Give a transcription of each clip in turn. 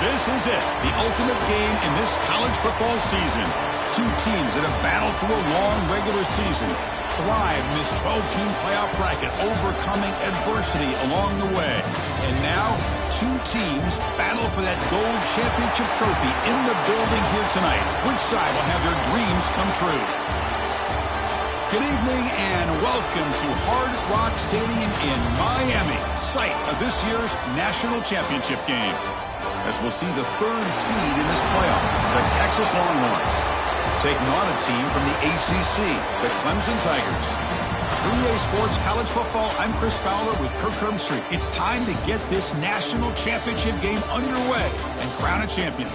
This is it, the ultimate game in this college football season. Two teams that have battled through a long regular season, thrive in this 12-team playoff bracket, overcoming adversity along the way. And now, two teams battle for that gold championship trophy in the building here tonight. Which side will have their dreams come true? Good evening and welcome to Hard Rock Stadium in Miami, site of this year's national championship game. As we'll see the third seed in this playoff, the Texas Longhorns, taking on a team from the ACC, the Clemson Tigers. 3A Sports College Football, I'm Chris Fowler with Kirk Herbstreit. It's time to get this national championship game underway and crown a champion.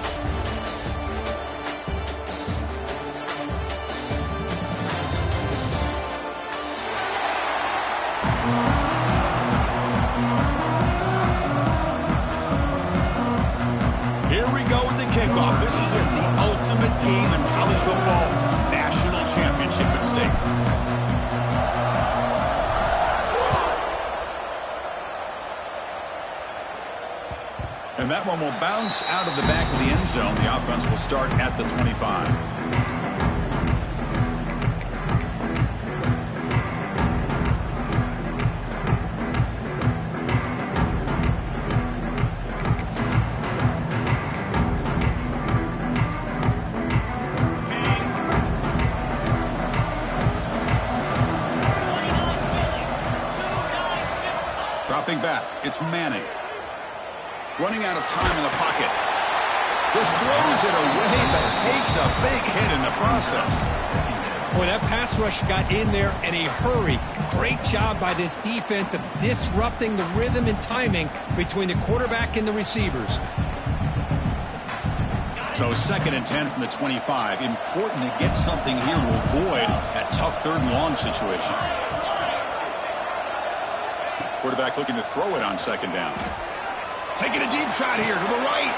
Here we go with the kickoff. This is it, the ultimate game in college football, national championship at stake. And that one will bounce out of the back of the end zone. The offense will start at the 25. Dropping back, it's Manning. Running out of time in the pocket. Just throws it away, but takes a big hit in the process. Boy, that pass rush got in there in a hurry. Great job by this defense of disrupting the rhythm and timing between the quarterback and the receivers. So 2nd and 10 from the 25. Important to get something here to avoid that tough 3rd and long situation. Quarterback looking to throw it on 2nd down. Taking a deep shot here to the right.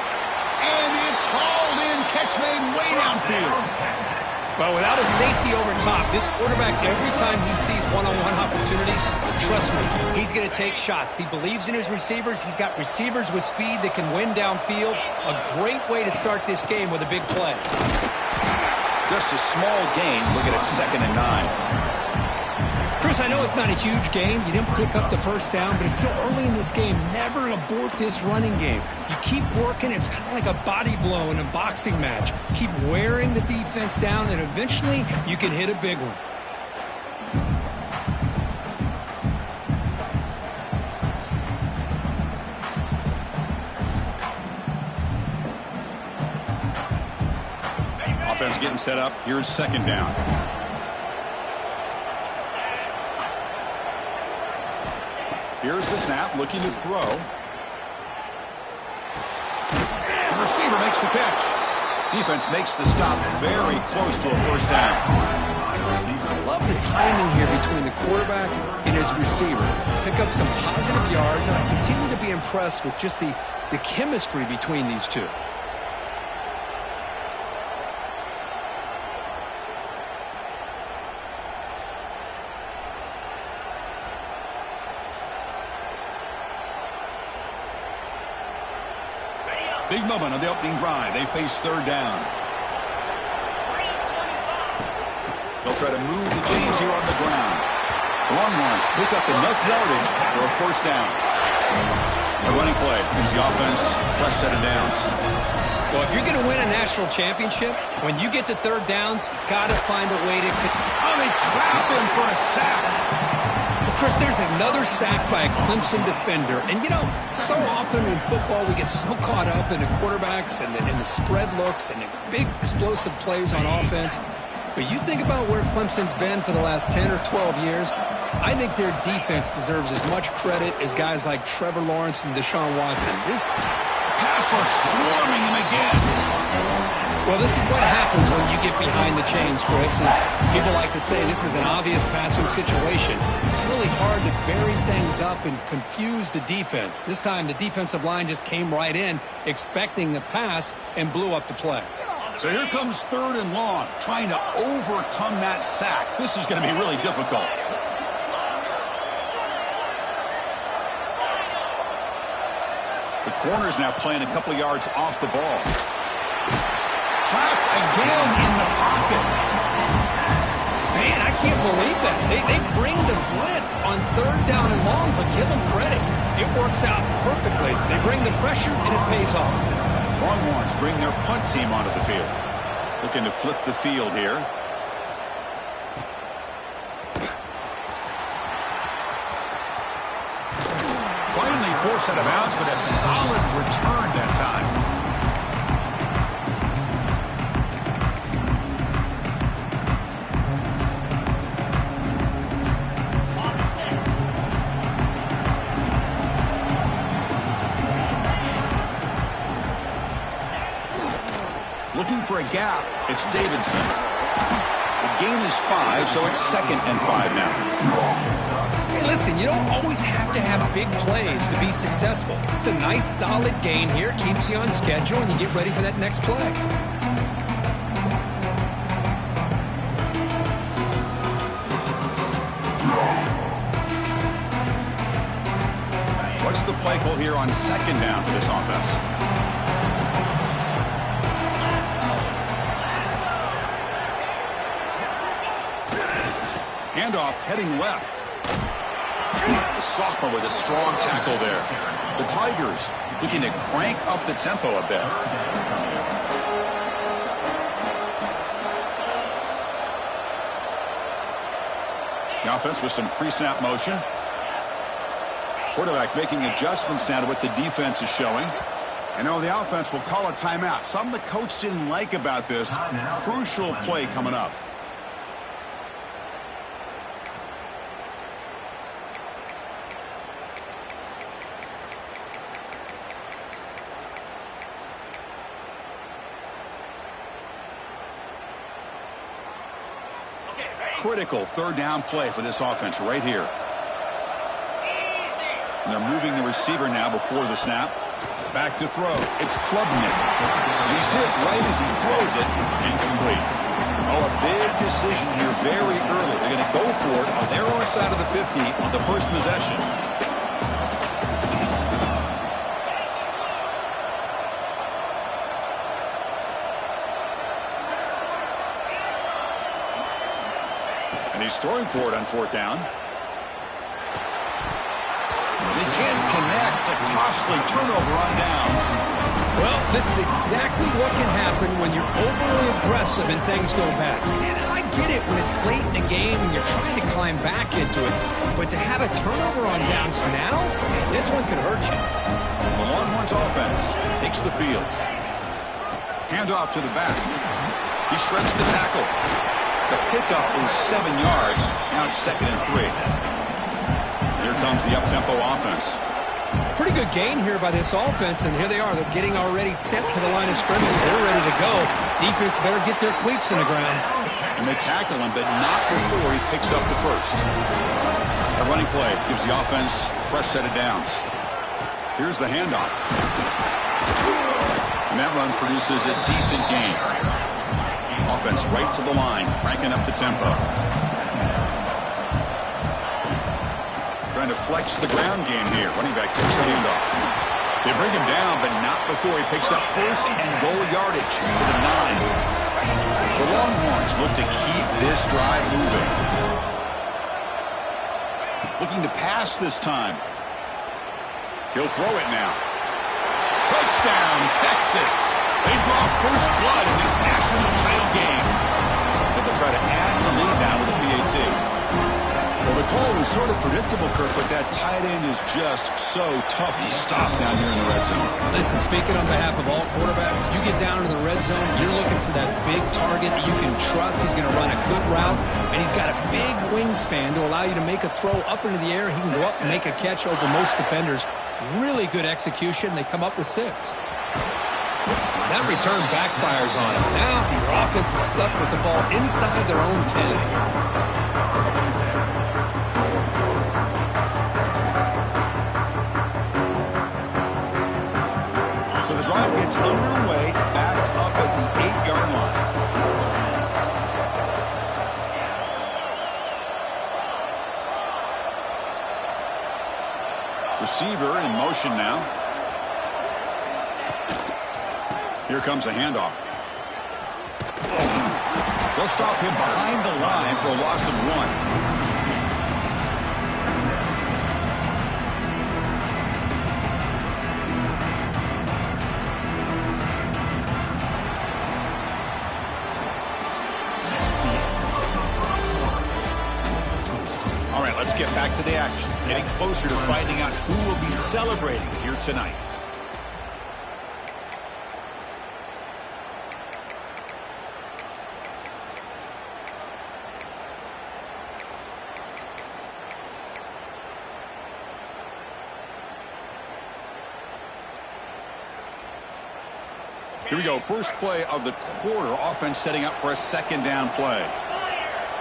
And it's hauled in. Catch made way downfield. Well, without a safety over top, this quarterback, every time he sees one-on-one opportunities, trust me, he's going to take shots. He believes in his receivers. He's got receivers with speed that can win downfield. A great way to start this game with a big play. Just a small gain. Look at it, 2nd and 9. Chris, I know it's not a huge game. You didn't pick up the first down, but it's still early in this game. Never abort this running game. You keep working. It's kind of like a body blow in a boxing match. Keep wearing the defense down, and eventually you can hit a big one. Offense getting set up. Here's 2nd down. Here's the snap, looking to throw. The receiver makes the catch. Defense makes the stop very close to a 1st down. I love the timing here between the quarterback and his receiver. Pick up some positive yards, and I continue to be impressed with just the chemistry between these two. Big moment on the opening drive. They face 3rd down. They'll try to move the chains here on the ground. The Longhorns pick up enough yardage for a 1st down. A running play gives the offense a fresh set of downs. Well, if you're going to win a national championship, when you get to 3rd downs, you've got to find a way to... Oh, they trap him for a sack. Chris, there's another sack by a Clemson defender. And, you know, so often in football we get so caught up in the quarterbacks and the spread looks and the big explosive plays on offense. But you think about where Clemson's been for the last 10 or 12 years, I think their defense deserves as much credit as guys like Trevor Lawrence and Deshaun Watson. This pass rush swarming him again. Well, this is what happens when you get behind the chains, Chris. Is people like to say this is an obvious passing situation. It's really hard to vary things up and confuse the defense. This time, the defensive line just came right in, expecting the pass, and blew up the play. So here comes 3rd and long, trying to overcome that sack. This is going to be really difficult. The corner's now playing a couple of yards off the ball. Trapped again in the pocket. Man, I can't believe that. They bring the blitz on 3rd down and long, but give them credit. It works out perfectly. They bring the pressure, and it pays off. Longhorns bring their punt team onto the field. Looking to flip the field here. Finally forced out of bounds, but a solid return that time. Looking for a gap. It's Davidson. The gain is 5, so it's 2nd and 5 now. Hey, listen, you don't always have to have big plays to be successful. It's a nice, solid gain here. Keeps you on schedule, and you get ready for that next play. What's the play call here on 2nd down for this offense? Handoff heading left. The sophomore with a strong tackle there. The Tigers looking to crank up the tempo a bit. The offense with some pre-snap motion. Quarterback making adjustments now to what the defense is showing. And now the offense will call a timeout. Something the coach didn't like about this. Crucial play coming up. Critical 3rd down play for this offense right here. And they're moving the receiver now before the snap. Back to throw. It's Klubnik. He's hit right as he throws it. Incomplete. Oh, a big decision here very early. They're going to go for it on their own side of the 50 on the first possession. And he's throwing for it on 4th down. They can't connect. A costly turnover on downs. Well, this is exactly what can happen when you're overly aggressive and things go bad. And I get it when it's late in the game and you're trying to climb back into it. But to have a turnover on downs now, man, this one could hurt you. The Longhorns offense takes the field. Handoff to the back. He shreds the tackle. The pickup is 7 yards. Now it's 2nd and 3. Here comes the up-tempo offense. Pretty good gain here by this offense, and here they are. They're getting already sent to the line of scrimmage. They're ready to go. Defense better get their cleats in the ground. And they tackle him, but not before he picks up the first. A running play gives the offense a fresh set of downs. Here's the handoff. And that run produces a decent gain. Offense right to the line, cranking up the tempo. Trying to flex the ground game here. Running back takes the handoff. They bring him down, but not before he picks up 1st and goal yardage to the 9. The Longhorns look to keep this drive moving. Looking to pass this time. He'll throw it now. Touchdown, Texas. They draw first blood in this national title game. But they'll try to add the lead now with a PAT. Well, the call was sort of predictable, Kirk, but that tight end is just so tough to stop down here in the red zone. Listen, speaking on behalf of all quarterbacks, you get down into the red zone, you're looking for that big target you can trust. He's going to run a good route, and he's got a big wingspan to allow you to make a throw up into the air. He can go up and make a catch over most defenders. Really good execution. They come up with 6. That return backfires on him. Now your offense is stuck with the ball inside their own 10. So the drive gets underway, backed up at the 8-yard line. Receiver in motion now. Here comes a handoff. They'll stop him behind the line for a loss of 1. All right, let's get back to the action. Getting closer to finding out who will be celebrating here tonight. Here we go, first play of the quarter. Offense setting up for a second down play.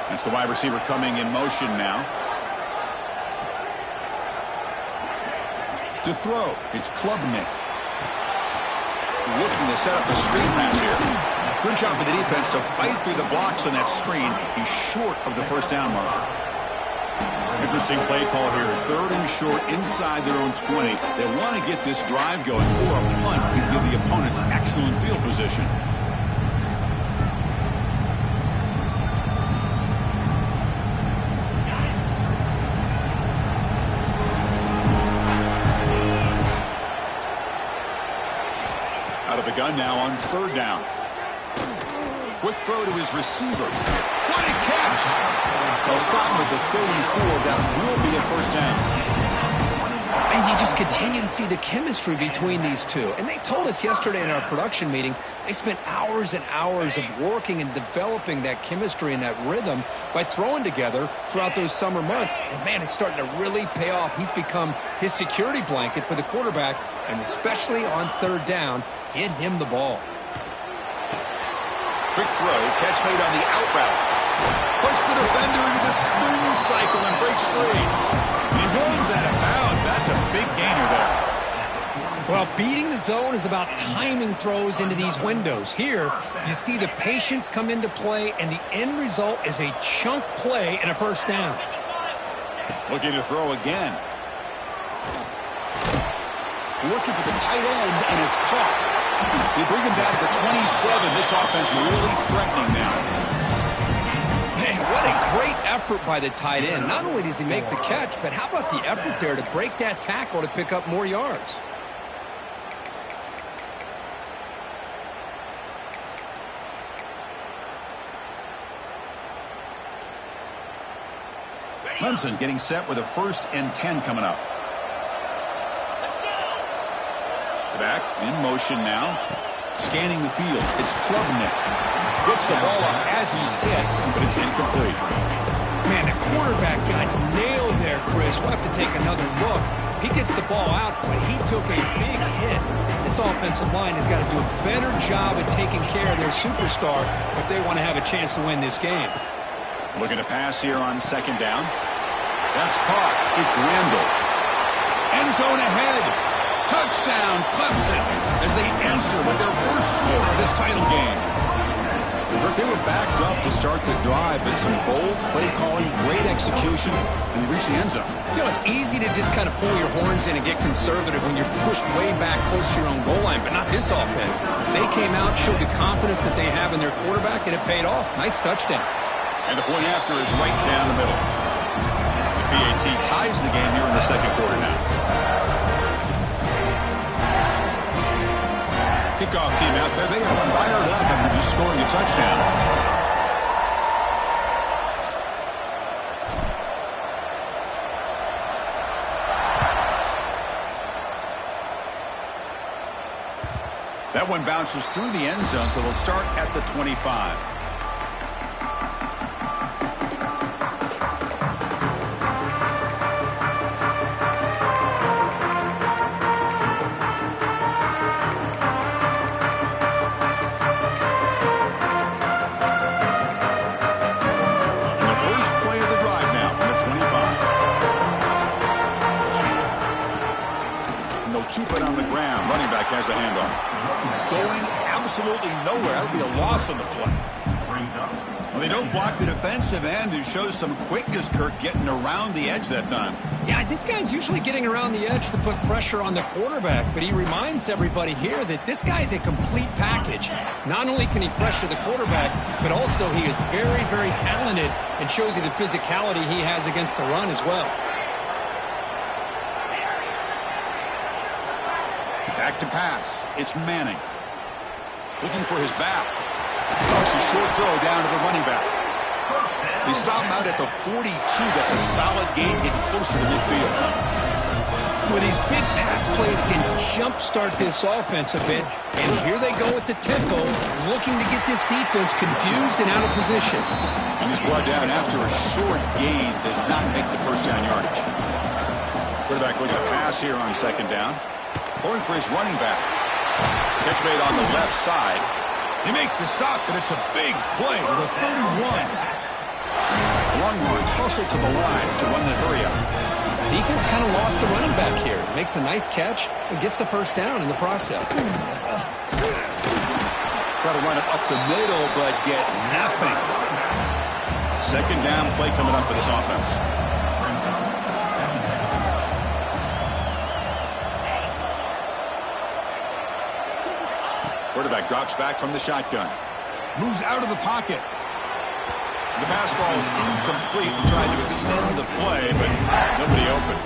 That's the wide receiver coming in motion now. To throw, it's Klubnik. Looking to set up a screen pass here. Good job of the defense to fight through the blocks on that screen. He's short of the first down marker. Interesting play call here. 3rd and short inside their own 20. They want to get this drive going, or a punt could give the opponents excellent field position. Out of the gun now on 3rd down. Quick throw to his receiver. What a catch! They'll stop him at the 34. That will be a first down. And you just continue to see the chemistry between these two. And they told us yesterday in our production meeting, they spent hours and hours of working and developing that chemistry and that rhythm by throwing together throughout those summer months. And, man, it's starting to really pay off. He's become his security blanket for the quarterback, and especially on 3rd down, get him the ball. Quick throw, catch made on the out route. Puts the defender into the spoon cycle and breaks free. He runs out of bounds. That's a big gainer there. Well, beating the zone is about timing throws into these windows. Here, you see the patience come into play, and the end result is a chunk play and a first down. Looking to throw again. Looking for the tight end, and it's caught. They bring him down to the 27. This offense really threatening now. Man, what a great effort by the tight end. Not only does he make the catch, but how about the effort there to break that tackle to pick up more yards? Clemson getting set with a 1st and 10 coming up. Back in motion now. Scanning the field. It's Klubnik. Gets the ball up as he's hit, but it's incomplete. Man, the quarterback got nailed there, Chris. We'll have to take another look. He gets the ball out, but he took a big hit. This offensive line has got to do a better job of taking care of their superstar if they want to have a chance to win this game. Looking to pass here on 2nd down. That's caught. It's Randall. End zone ahead. Touchdown, Clemson, as they answer with their first score of this title game. They were backed up to start the drive, but some bold play calling, great execution, and they reached the end zone. You know, it's easy to just kind of pull your horns in and get conservative when you're pushed way back close to your own goal line, but not this offense. They came out, showed the confidence that they have in their quarterback, and it paid off. Nice touchdown. And the point after is right down the middle. The PAT ties the game here in the 2nd quarter now. Kickoff team out there, they are fired up after just scoring a touchdown. That one bounces through the end zone, so they'll start at the 25. Has the handoff. Going absolutely nowhere. That would be a loss on the play. Well, they don't block the defensive end. It shows some quickness, Kirk, getting around the edge that time. Yeah, this guy's usually getting around the edge to put pressure on the quarterback, but he reminds everybody here that this guy's a complete package. Not only can he pressure the quarterback, but also he is very, very talented and shows you the physicality he has against the run as well. Back to pass. It's Manning. Looking for his back. It's a short throw down to the running back. They stop him out at the 42. That's a solid gain, getting closer to midfield. Well, these big pass plays can jumpstart this offense a bit, and here they go with the tempo, looking to get this defense confused and out of position. And he's brought down after a short gain, does not make the first down yardage. Quarterback looking to pass here on second down. Going for his running back. Catch made on the left side. They make the stop, but it's a big play to the 31. Longhorns hustle to the line to run the hurry up. Defense kind of lost a running back here. Makes a nice catch and gets the first down in the process. Try to run it up the middle, but get nothing. Second down play coming up for this offense. Quarterback drops back from the shotgun. Moves out of the pocket. The pass ball is incomplete and tried to extend the play, but nobody open.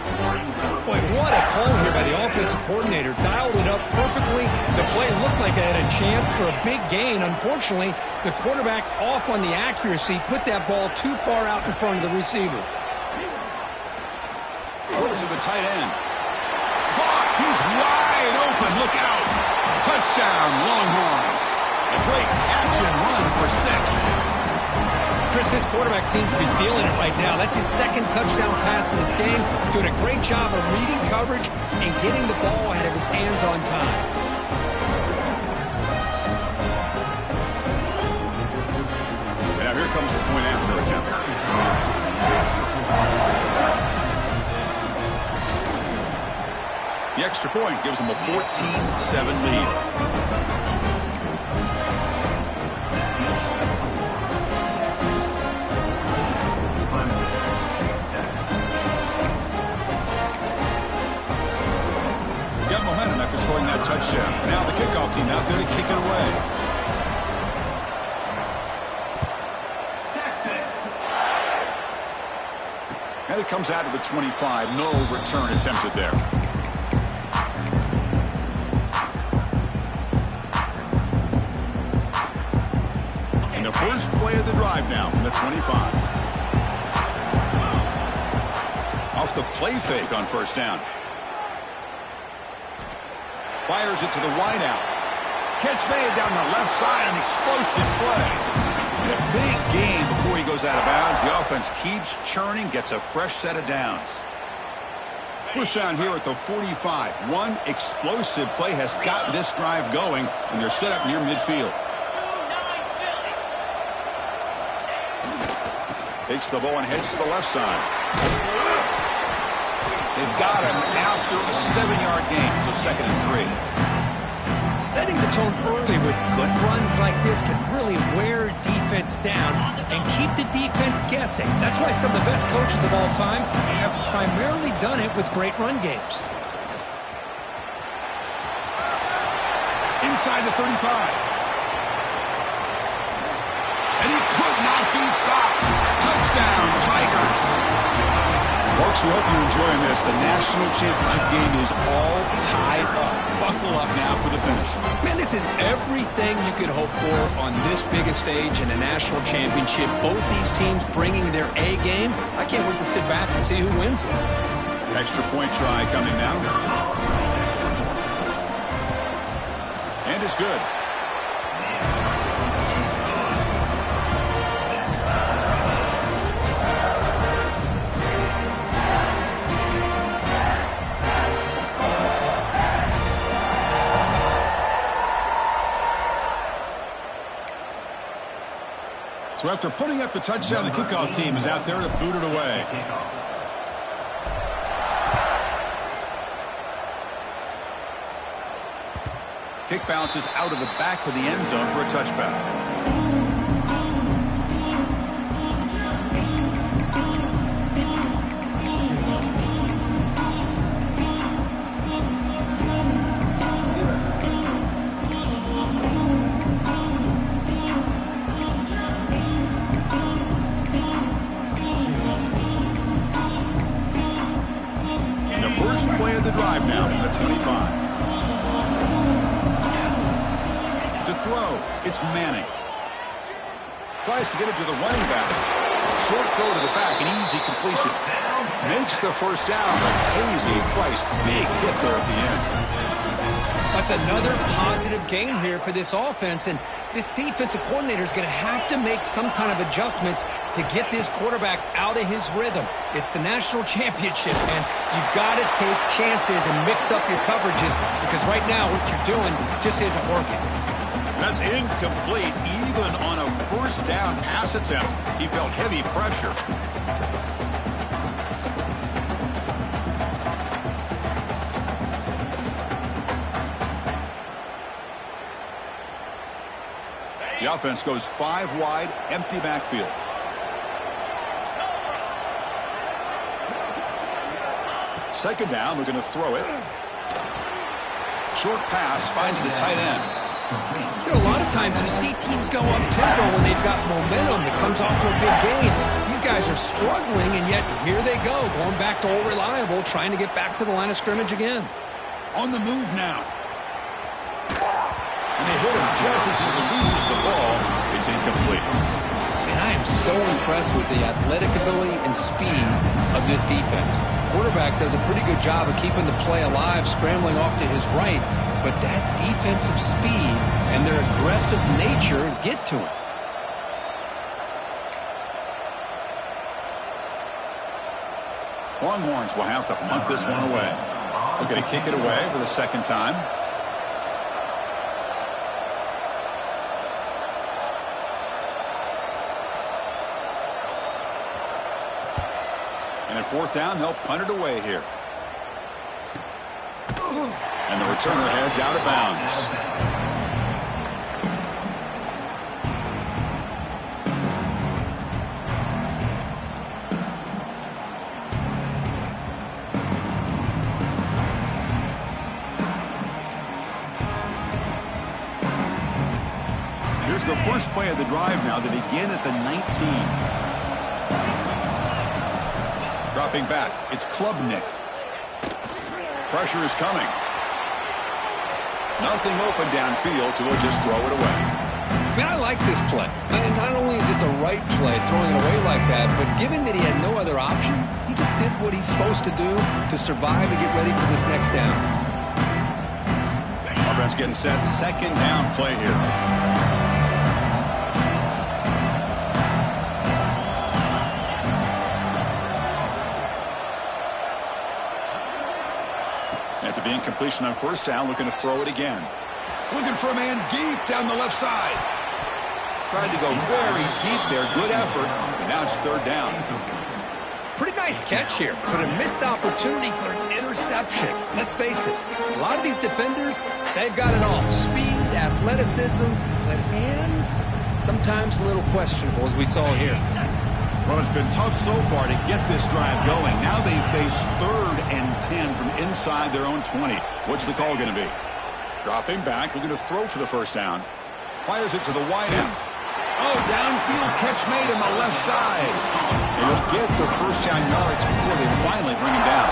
Boy, what a call here by the offensive coordinator. Dialed it up perfectly. The play looked like it had a chance for a big gain. Unfortunately, the quarterback off on the accuracy, put that ball too far out in front of the receiver. Throws to the tight end. Caught! He's wide open. Look out! Touchdown, Longhorns. A great catch and run for 6. Chris, this quarterback seems to be feeling it right now. That's his second touchdown pass in this game. Doing a great job of reading coverage and getting the ball out of his hands on time. And now here comes the point after attempt. The extra point gives them a 14-7 lead. Scoring that touchdown. Now the kickoff team out there to kick it away. And it comes out to the 25. No return attempted there. And the first play of the drive now from the 25. Off the play fake on first down. Fires it to the wideout. Catch made down the left side, an explosive play. And a big gain before he goes out of bounds. The offense keeps churning, gets a fresh set of downs. First down here at the 45. One explosive play has got this drive going, and they're set up near midfield. Takes the ball and heads to the left side. They've got him after a 7-yard gain, so 2nd and 3. Setting the tone early with good runs like this can really wear defense down and keep the defense guessing. That's why some of the best coaches of all time have primarily done it with great run games. Inside the 35. And he could not be stopped. Touchdown, Tigers. Folks, we hope you're enjoying this. The national championship game is all tied up. Buckle up now for the finish. Man, this is everything you could hope for on this biggest stage in a national championship. Both these teams bringing their A game. I can't wait to sit back and see who wins it. Extra point try coming now. And it's good. So after putting up the touchdown, the kickoff team is out there to boot it away. Kick bounces out of the back of the end zone for a touchback. throw. It's Manning. Tries to get it to the running back. Short throw to the back, an easy completion. Makes the first down, but pays a price. Big hit there at the end. That's another positive game here for this offense, and this defensive coordinator is going to have to make some kind of adjustments to get this quarterback out of his rhythm. It's the national championship, and you've got to take chances and mix up your coverages because right now what you're doing just isn't working. That's incomplete. Even on a first down pass attempt, he felt heavy pressure. The offense goes 5 wide, empty backfield. Second down, we're going to throw it. Short pass finds the tight end. You know, a lot of times you see teams go up tempo when they've got momentum that comes off to a big gain. These guys are struggling, and yet here they go, going back to old reliable, trying to get back to the line of scrimmage again. On the move now. And they hit him just as he releases the ball. It's incomplete. And I am so impressed with the athletic ability and speed of this defense. Quarterback does a pretty good job of keeping the play alive, scrambling off to his right, but that defensive speed and their aggressive nature get to him. Longhorns will have to punt this one away. They're going to kick it away for the second time. And at fourth down, they'll punt it away here. And the returner heads out of bounds. Here's the first play of the drive now. They begin at the 19. Dropping back, it's Klubnik. Pressure is coming. Nothing open downfield, so we'll just throw it away. Man, I like this play. And not only is it the right play, throwing it away like that, but given that he had no other option, he just did what he's supposed to do to survive and get ready for this next down. Offense getting set. Second down play here. After the incompletion on first down, looking to throw it again. Looking for a man deep down the left side. Tried to go very deep there. Good effort. And now it's third down. Pretty nice catch here, but a missed opportunity for an interception. Let's face it, a lot of these defenders, they've got it all. Speed, athleticism, but hands, sometimes a little questionable, as we saw here. Well, it's been tough so far to get this drive going. Now they face 3rd and 10 from inside their own 20. What's the call going to be? Dropping back, looking to throw for the first down. Fires it to the wide end. Oh, downfield catch made on the left side. And he'll get the first down yards before they finally bring him down.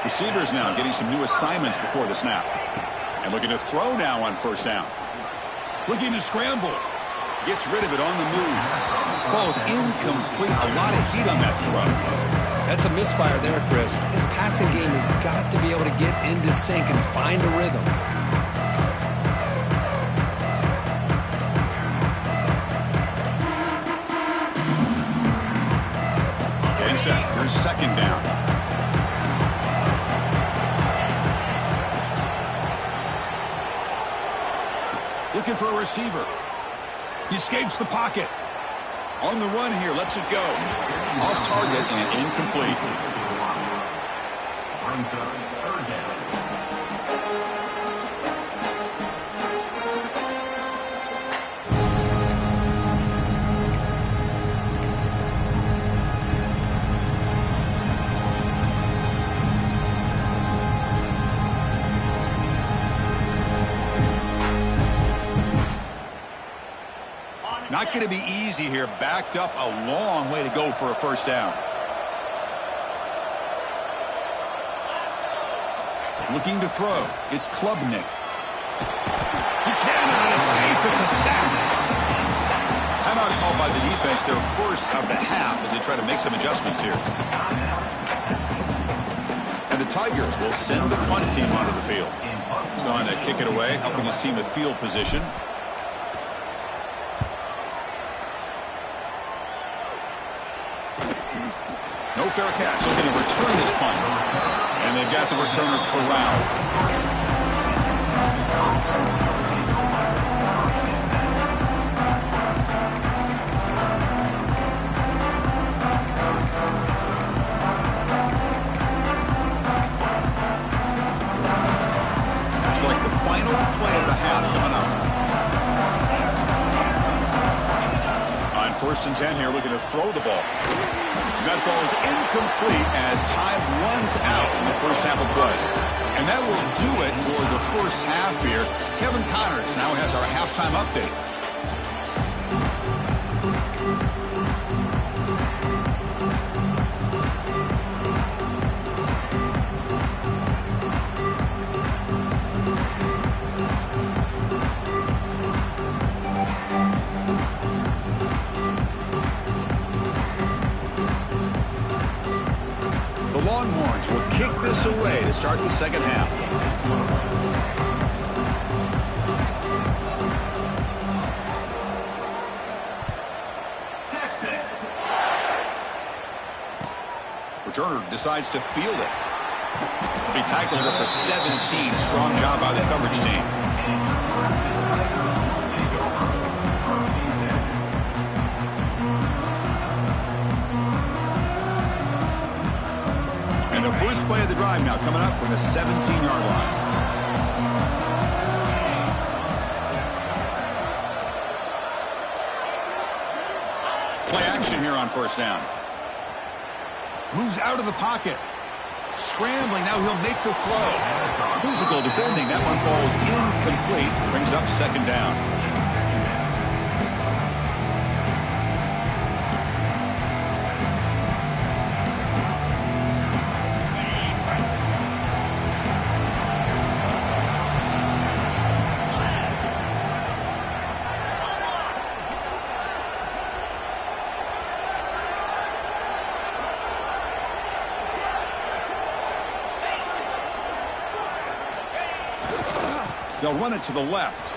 Receivers now getting some new assignments before the snap. And looking to throw now on first down. Looking to scramble. Gets rid of it on the move. Falls incomplete. A lot of heat on that throw. That's a misfire there, Chris. This passing game has got to be able to get into sync and find a rhythm. Getting set. Here's second down. Looking for a receiver. He escapes the pocket. On the run here, lets it go. Off target and incomplete. Not going to be easy here. Backed up a long way to go for a first down. Looking to throw. It's Klubnik. call by the defense, their first of the half, as they try to make some adjustments here. And the Tigers will send the punt team onto the field. He's on to kick it away, helping his team with field position. No fair catch. Looking to return this punt. And they've got the returner corralled. Like the final play of the half coming up. On 1st and 10 here, looking to throw the ball. And that ball is incomplete as time runs out in the first half of play. And that will do it for the first half here. Kevin Connors now has our halftime update. Longhorns will kick this away to start the second half. Texas. Returner decides to field it. He tackled at the 17. Strong job by the coverage team. The first play of the drive now coming up from the 17-yard line. Play action here on 1st down. Moves out of the pocket. Scrambling, now he'll make the throw. Physical defending, that one falls incomplete. Brings up 2nd down. They'll run it to the left.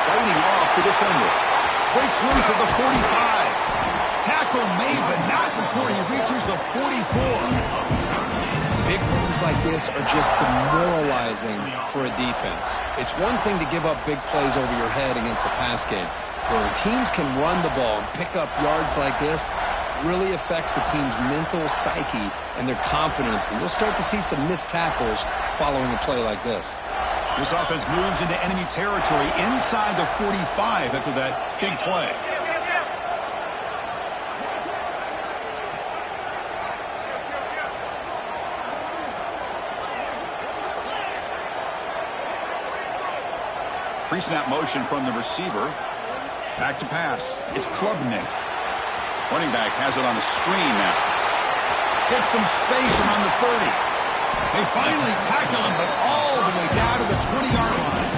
Fighting off the defender. Breaks loose at the 45. Tackle made, but not before he reaches the 44. Big runs like this are just demoralizing for a defense. It's one thing to give up big plays over your head against the pass game. Where teams can run the ball and pick up yards like this, really affects the team's mental psyche and their confidence. And you'll start to see some missed tackles following a play like this. This offense moves into enemy territory inside the 45 after that big play. Pre-snap motion from the receiver. Back to pass. It's Klubnik. Running back has it on a screen now. Gets some space around the 30. They finally tackle him, but all the way down to the 20-yard line.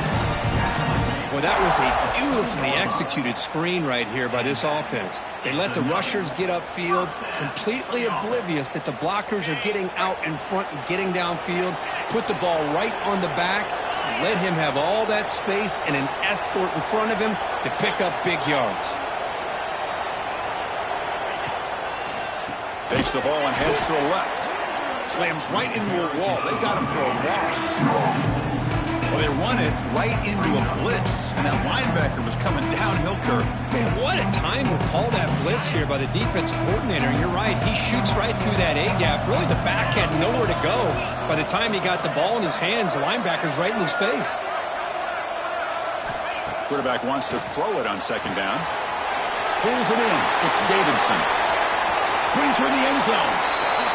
Well, that was a beautifully executed screen right here by this offense. They let the rushers get upfield, completely oblivious that the blockers are getting out in front and getting downfield, put the ball right on the back, and let him have all that space and an escort in front of him to pick up big yards. Takes the ball and heads to the left. Slams right into a wall. They got him for a loss. Well, they run it right into a blitz, and that linebacker was coming downhill curve. Man, what a time to call that blitz here by the defensive coordinator. And you're right, he shoots right through that A-gap. Really, the back had nowhere to go. By the time he got the ball in his hands, the linebacker's right in his face. Quarterback wants to throw it on 2nd down. Pulls it in. It's Davidson. Brings her in the end zone.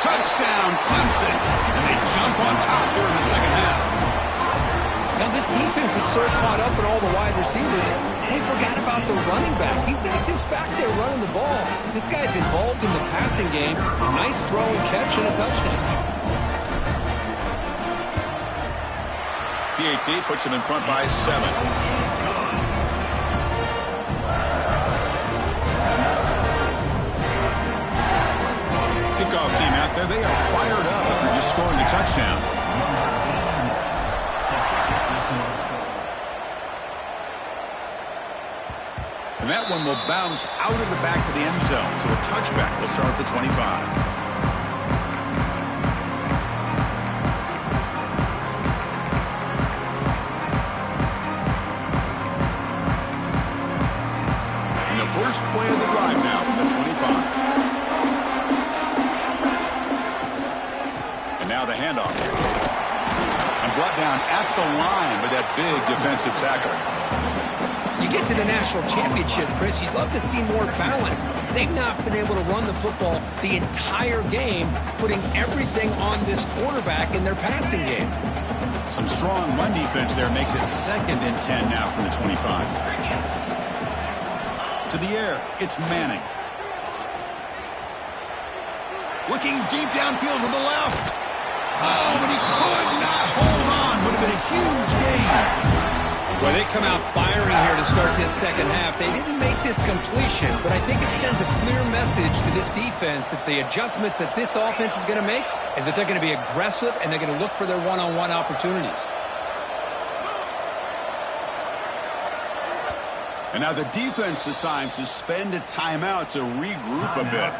Touchdown, Clemson. And they jump on top here in the second half. Now, this defense is so caught up in all the wide receivers, they forgot about the running back. He's not just back there running the ball. This guy's involved in the passing game. Nice throw and catch and a touchdown. PAT puts him in front by 7. They are fired up after just scoring a touchdown. And that one will bounce out of the back of the end zone. So a touchback will start at the 25. First play of the drive now from the 25. And now the handoff. And brought down at the line with that big defensive tackle. You get to the national championship, Chris, you'd love to see more balance. They've not been able to run the football the entire game, putting everything on this quarterback in their passing game. Some strong run defense there makes it 2nd and 10 now from the 25. To the air, it's Manning. Looking deep downfield to the left. Oh, but he could not hold on. Would have been a huge gain. Well, they come out firing here to start this second half. They didn't make this completion, but I think it sends a clear message to this defense that the adjustments that this offense is going to make is that they're going to be aggressive and they're going to look for their one-on-one opportunities. And now the defense decides to spend a timeout to regroup a bit.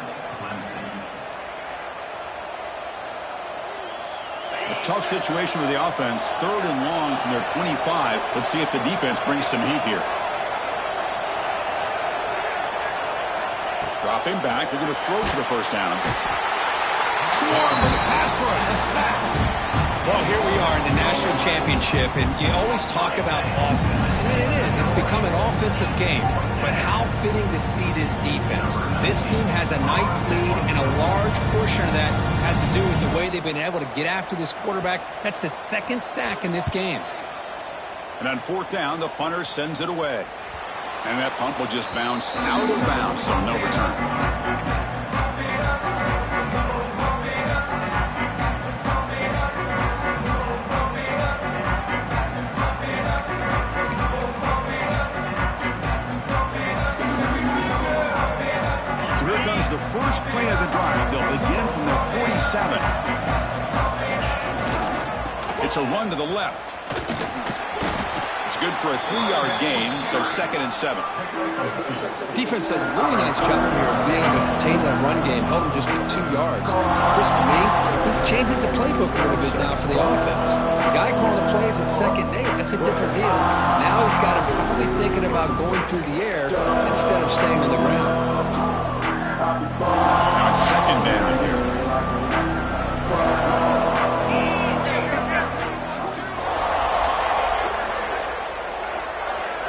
A tough situation with the offense. 3rd and long from their 25. Let's see if the defense brings some heat here. Dropping back. They're going to throw for the first down. Swarm with a pass rush. A sack. Well, here we are in the national championship, and you always talk about offense. And it is. It's become an offensive game. But how fitting to see this defense. This team has a nice lead, and a large portion of that has to do with the way they've been able to get after this quarterback. That's the 2nd sack in this game. And on 4th down, the punter sends it away. And that punt will just bounce out of bounds, so no return. The first play of the drive. They'll begin from their 47. It's a run to the left. It's good for a 3-yard gain, so 2nd and 7. Defense does a really nice job here of being able to contain that run game, help them just get 2 yards. Chris, to me, this changes the playbook a little bit now for the offense. The guy calling the plays at 2nd and 8, that's a different deal. Now he's got him probably thinking about going through the air instead of staying on the ground. Now it's 2nd down here.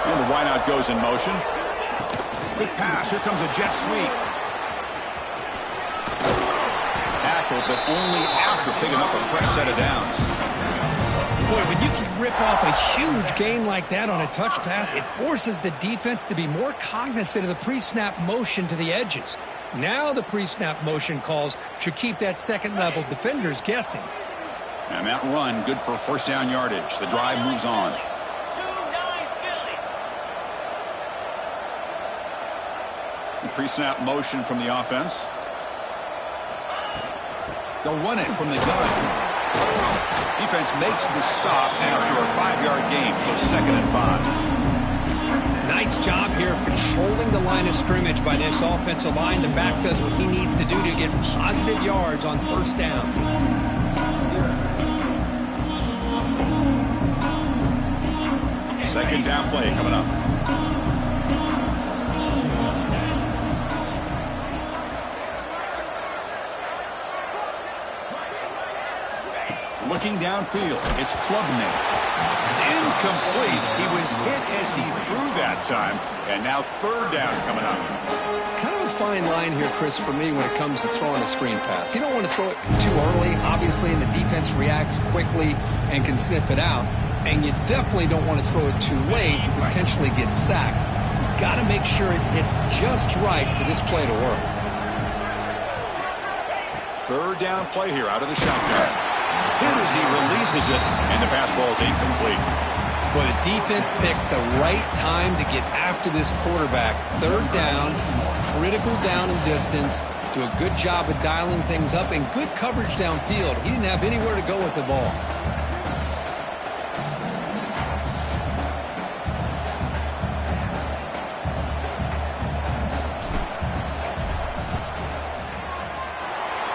And the wideout goes in motion. Quick pass. Here comes a jet sweep. Tackle, but only after picking up a fresh set of downs. Boy, when you can rip off a huge gain like that on a touch pass, it forces the defense to be more cognizant of the pre-snap motion to the edges. Now the pre-snap motion calls should keep that second-level defenders guessing. And that run, good for 1st down yardage. The drive moves on. Pre-snap motion from the offense. They'll run it from the gun. Defense makes the stop after a 5-yard gain, so 2nd and 5. Nice job here of controlling the line of scrimmage by this offensive line. The back does what he needs to do to get positive yards on 1st down. Second down play coming up. Looking downfield, it's Klubnik. It's incomplete. He was hit as he threw that time. And now 3rd down coming up. Kind of a fine line here, Chris, for me when it comes to throwing a screen pass. You don't want to throw it too early, obviously, and the defense reacts quickly and can sniff it out. And you definitely don't want to throw it too late and potentially get sacked. You've got to make sure it hits just right for this play to work. 3rd down play here out of the shotgun. Hit as he releases it, and the pass ball is incomplete. Well, the defense picks the right time to get after this quarterback. 3rd down, critical down and distance to Do a good job of dialing things up and good coverage downfield. He didn't have anywhere to go with the ball.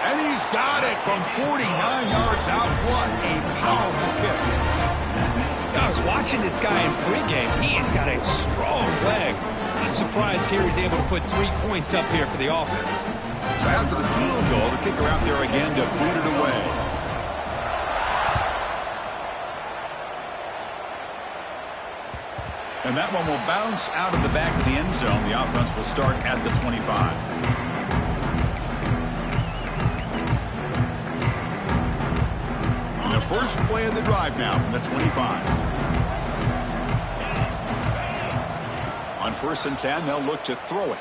And he's got it from 49 yards out. What a powerful kick. I was watching this guy in pregame. He has got a strong leg. I'm surprised here he's able to put 3 points up here for the offense. So after the field goal, the kicker out there again to boot it away. And that one will bounce out of the back of the end zone. The offense will start at the 25. The first play of the drive now from the 25. On 1st and 10, they'll look to throw it.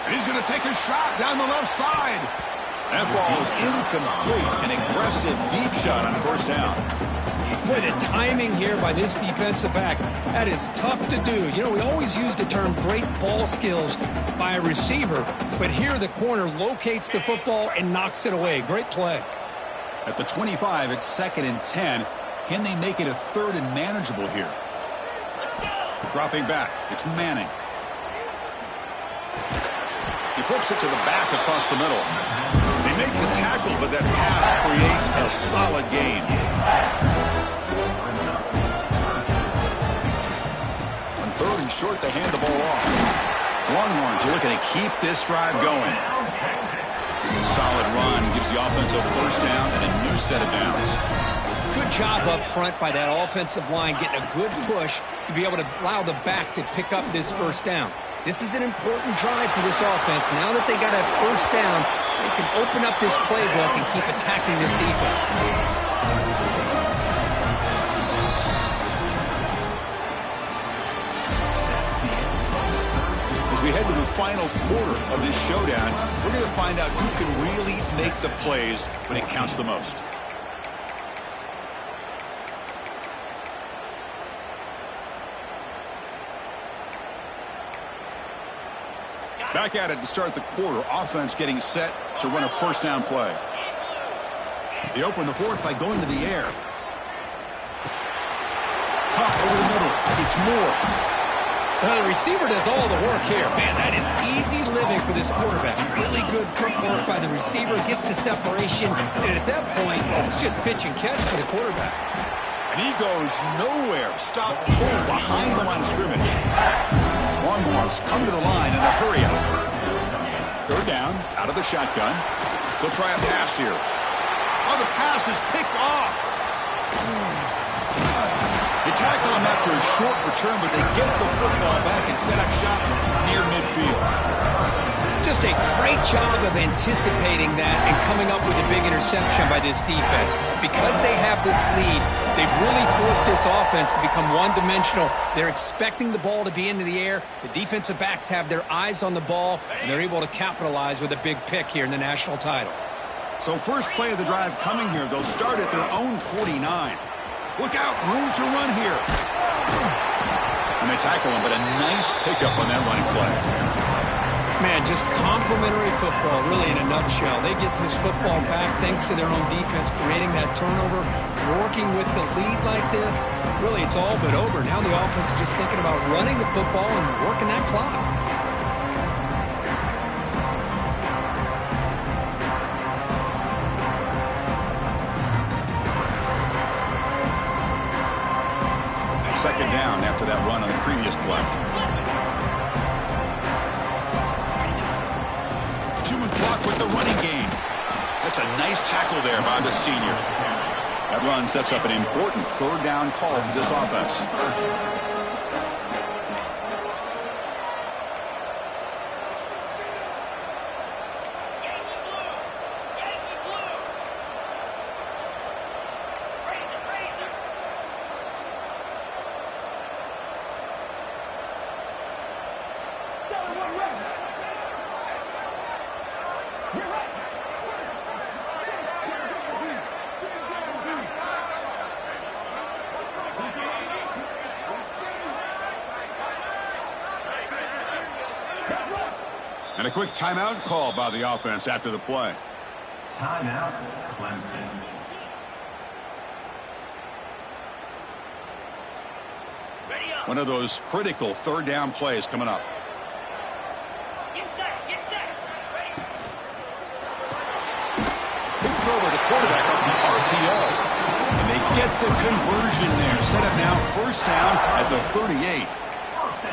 And he's going to take a shot down the left side. That ball is incomplete. An aggressive deep shot on 1st down. Boy, the timing here by this defensive back, that is tough to do. You know, we always use the term great ball skills by a receiver, but here the corner locates the football and knocks it away. Great play. At the 25, it's 2nd and 10. Can they make it a 3rd and manageable here? Dropping back, it's Manning. He flips it to the back across the middle. They make the tackle, but that pass creates a solid gain. On 3rd and short, they hand the ball off. Longhorns are looking to keep this drive going. It's a solid run, gives the offense a 1st down and a new set of downs. Good job up front by that offensive line, getting a good push to be able to allow the back to pick up this 1st down. This is an important drive for this offense. Now that they got a 1st down, they can open up this playbook and keep attacking this defense. As we head to the final quarter of this showdown, we're going to find out who can really make the plays when it counts the most. Back at it to start the quarter. Offense getting set to run a 1st down play. They open the 4th by going to the air. Pop over the middle. It's Moore. The receiver does all the work here. Man, that is easy living for this quarterback. Really good footwork by the receiver. Gets the separation. And at that point, it's just pitch and catch for the quarterback. And he goes nowhere. Stop pull behind the line of scrimmage. Longhorns come to the line in a hurry up. 3rd down, out of the shotgun. They'll try a pass here. Oh, the pass is picked off. They tackle him after a short return, but they get the football back and set up shop near midfield. Just a great job of anticipating that and coming up with a big interception by this defense. Because they have this lead, they've really forced this offense to become one-dimensional. They're expecting the ball to be into the air. The defensive backs have their eyes on the ball, and they're able to capitalize with a big pick here in the national title. So first play of the drive coming here. They'll start at their own 49. Look out, room to run here. And they tackle him, but a nice pickup on that running play. Man, just complimentary football, really, in a nutshell. They get this football back thanks to their own defense, creating that turnover, working with the lead like this. Really, it's all but over. Now the offense is just thinking about running the football and working that clock. Second down after that run on the previous play. 2-man clock with the running game. That's a nice tackle there by the senior. That run sets up an important 3rd down call for this offense. And a quick timeout call by the offense after the play. Timeout, Clemson. One of those critical third down plays coming up. Get set, get set. Ready. Big throw by the quarterback off the RPO. And they get the conversion there. Set up now first down at the 38.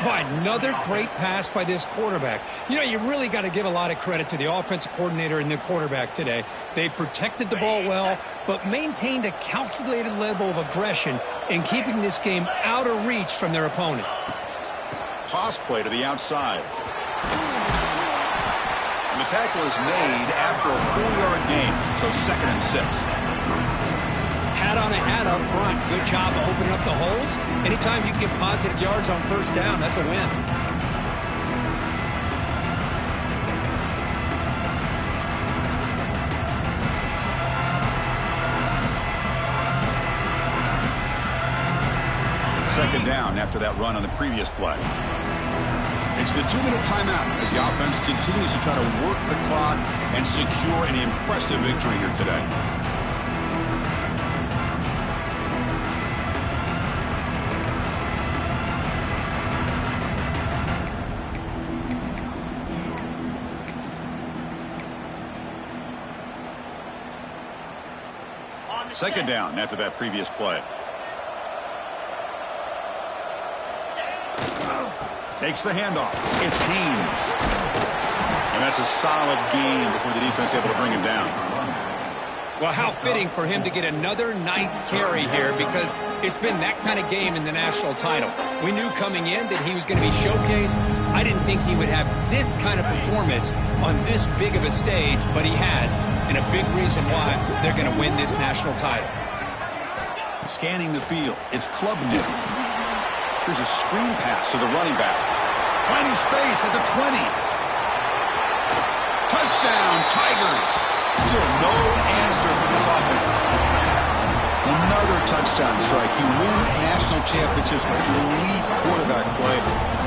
Boy, another great pass by this quarterback. You know, you really got to give a lot of credit to the offensive coordinator and the quarterback today. They protected the ball well, but maintained a calculated level of aggression in keeping this game out of reach from their opponent. Toss play to the outside. And the tackle is made after a 4-yard gain, so 2nd and 6. Hat on a hat up front. Good job of opening up the holes. Anytime you can get positive yards on first down, that's a win. Second down after that run on the previous play. It's the 2-minute timeout as the offense continues to try to work the clock and secure an impressive victory here today. Second down after that previous play. Takes the handoff. It's Haynes. And that's a solid gain before the defense able to bring him down. Well, how fitting for him to get another nice carry here, because it's been that kind of game in the national title. We knew coming in that he was going to be showcased. I didn't think he would have this kind of performance on this big of a stage, but he has, and a big reason why they're going to win this national title. Scanning the field, it's Klubnik. Here's a screen pass to the running back. Finding space at the 20. Touchdown, Tigers. Still no answer for this offense. Another touchdown strike. You win national championships with elite quarterback play.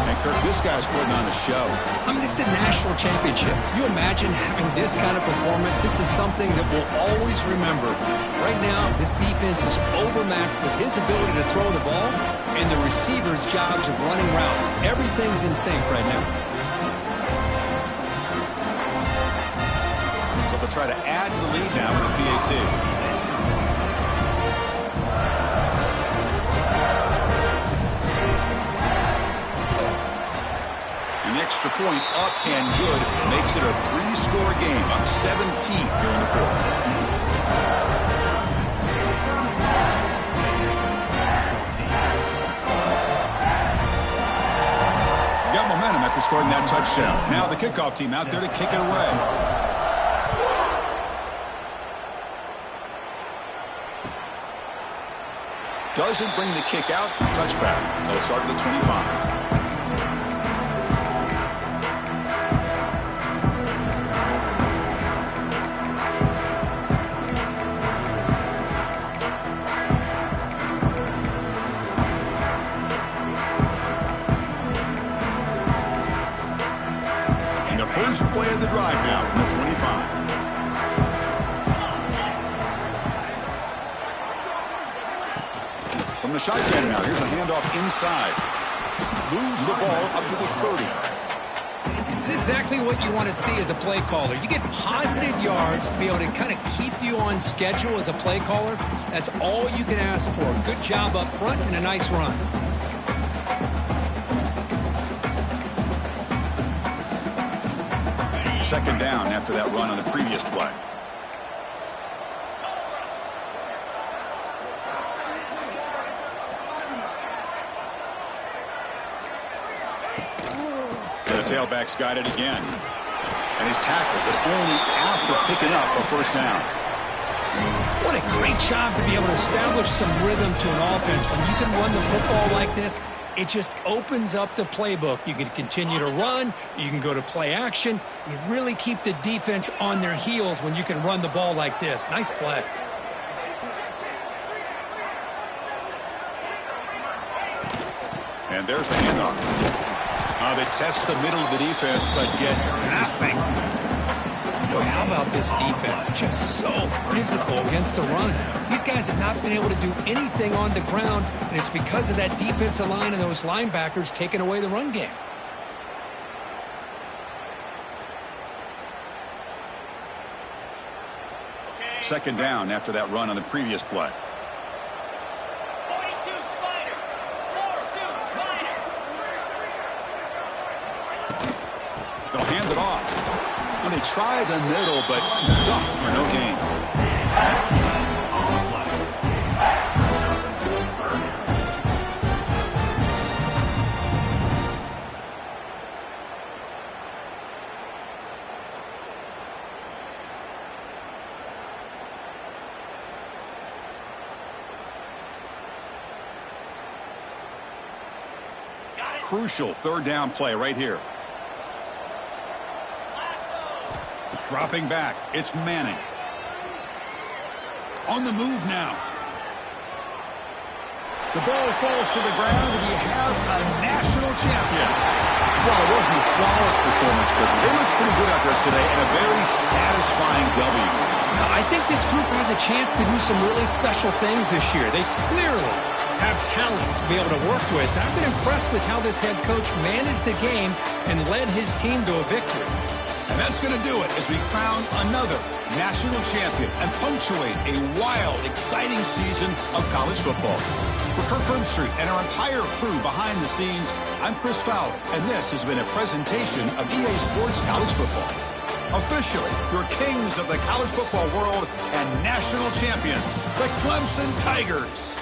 And Kirk, this guy's putting on a show. I mean, this is a national championship. You imagine having this kind of performance? This is something that we'll always remember. Right now, this defense is overmatched with his ability to throw the ball and the receivers' jobs of running routes. Everything's in sync right now. But they'll try to add to the lead now with the PAT. An extra point up and good makes it a 3-score game, up 17 here in the 4th. Got momentum after scoring that touchdown. Now the kickoff team out there to kick it away. Doesn't bring the kick out. Touchback. They'll start at the 25. First play of the drive now from the 25. From the shotgun now, here's a handoff inside. Moves the ball up to the 30. It's exactly what you want to see as a play caller. You get positive yards to be able to kind of keep you on schedule as a play caller. That's all you can ask for. Good job up front and a nice run. Second down after that run on the previous play. The tailback's got it again. And he's tackled, but only after picking up a first down. What a great job to be able to establish some rhythm to an offense. When you can run the football like this, it just opens up the playbook. You can continue to run. You can go to play action. You really keep the defense on their heels when you can run the ball like this. Nice play. And there's the handoff. They test the middle of the defense, but get nothing. Boy, how about this defense? Just so physical against the run. These guys have not been able to do anything on the ground, and it's because of that defensive line and those linebackers taking away the run game. Second down after that run on the previous play. 42 Spider. 4-2 Spider. They'll hand it off. And they try the middle, but stuffed for no gain. Crucial third down play right here. Dropping back, it's Manning. On the move now. The ball falls to the ground, and we have a national champion. Well, it wasn't a flawless performance, but they looked pretty good out there today, and a very satisfying W. Now, I think this group has a chance to do some really special things this year. They clearly have talent to be able to work with. I've been impressed with how this head coach managed the game and led his team to a victory. And that's going to do it as we crown another national champion and punctuate a wild, exciting season of college football. For Kirk Herbstreit and our entire crew behind the scenes, I'm Chris Fowler, and this has been a presentation of EA Sports College Football. Officially, your kings of the college football world and national champions, the Clemson Tigers.